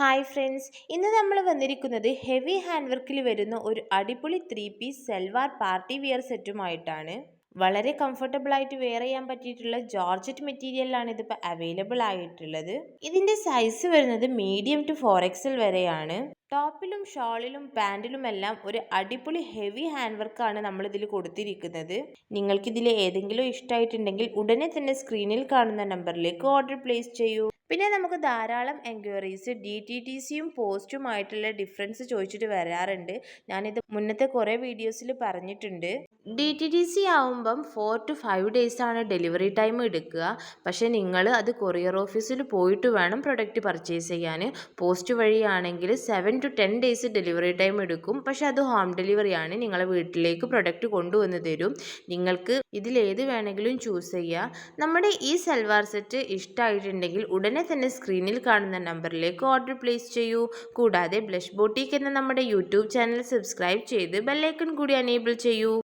Hi friends, ഇന്ന് നമ്മൾ വന്നിരിക്കുന്നത് ഹെവി ഹാൻഡ് വർക്കിൽ വരുന്ന ഒരു അടിപൊളി 3 പീസ് സൽവാർ പാർട്ടി വെയർ സെറ്റുമായിട്ടാണ്. വളരെ കംഫർട്ടബിൾ ആയിട്ട് വെയർ ചെയ്യാൻ പറ്റിയിട്ടുള്ള ജോർജറ്റ് മെറ്റീരിയലാണ് ഇതിപ്പോൾ അവൈലബിൾ ആയിട്ടുള്ളത്. ഇതിന്റെ സൈസ് വരുന്നത് മീഡിയം ടു 4XL വരെയാണ്. ടോപ്പിലും ഷോളിലും പാൻറ്റിലും എല്ലാം ഒരു അടിപൊളി ഹെവി ഹാൻഡ് വർക്കാണ് നമ്മൾ ഇതിൽ കൊടുത്തിരിക്കുന്നത്. നിങ്ങൾക്ക് ഇതിൽ ഏതെങ്കിലും ഇഷ്ടമായിട്ടുണ്ടെങ്കിൽ ഉടനെ തന്നെ സ്ക്രീനിൽ കാണുന്ന നമ്പറിലേക്ക് ഓർഡർ പ്ലേസ് ചെയ്യൂ. പിന്നെ നമുക്ക് ധാരാളം എൻക്വയറീസ് DTTCയും പോസ്റ്റുമായിട്ടുള്ള ഡിഫറൻസ് ചോദിച്ചിട്ട് വരാറുണ്ട്. ഞാനിത് മുന്നത്തെ കുറേ വീഡിയോസിൽ പറഞ്ഞിട്ടുണ്ട്. DTTC ആവുമ്പം 4 to 5 days ആണ് ഡെലിവറി ടൈം എടുക്കുക. പക്ഷേ നിങ്ങൾ അത് കൊറിയർ ഓഫീസിൽ പോയിട്ട് വേണം പ്രൊഡക്റ്റ് പർച്ചേസ് ചെയ്യാൻ. പോസ്റ്റ് വഴിയാണെങ്കിൽ 7 to 10 days ഡെലിവറി ടൈം എടുക്കും. പക്ഷേ അത് ഹോം ഡെലിവറിയാണ്, നിങ്ങളെ വീട്ടിലേക്ക് പ്രൊഡക്റ്റ് കൊണ്ടുവന്ന് തരും. നിങ്ങൾക്ക് ഇതിലേത് വേണമെങ്കിലും ചൂസ് ചെയ്യാം. നമ്മുടെ ഈ സൽവാർ സെറ്റ് ഇഷ്ടമായിട്ടുണ്ടെങ്കിൽ ഉടനെ തന്നെ സ്ക്രീനിൽ കാണുന്ന നമ്പറിലേക്ക് ഓർഡർ പ്ലേസ് ചെയ്യൂ. കൂടാതെ ബ്ലഷ് ബോട്ടിക് എന്ന നമ്മുടെ യൂട്യൂബ് ചാനൽ സബ്സ്ക്രൈബ് ചെയ്ത് ബെല്ലൈക്കൺ കൂടി എനേബിൾ ചെയ്യൂ.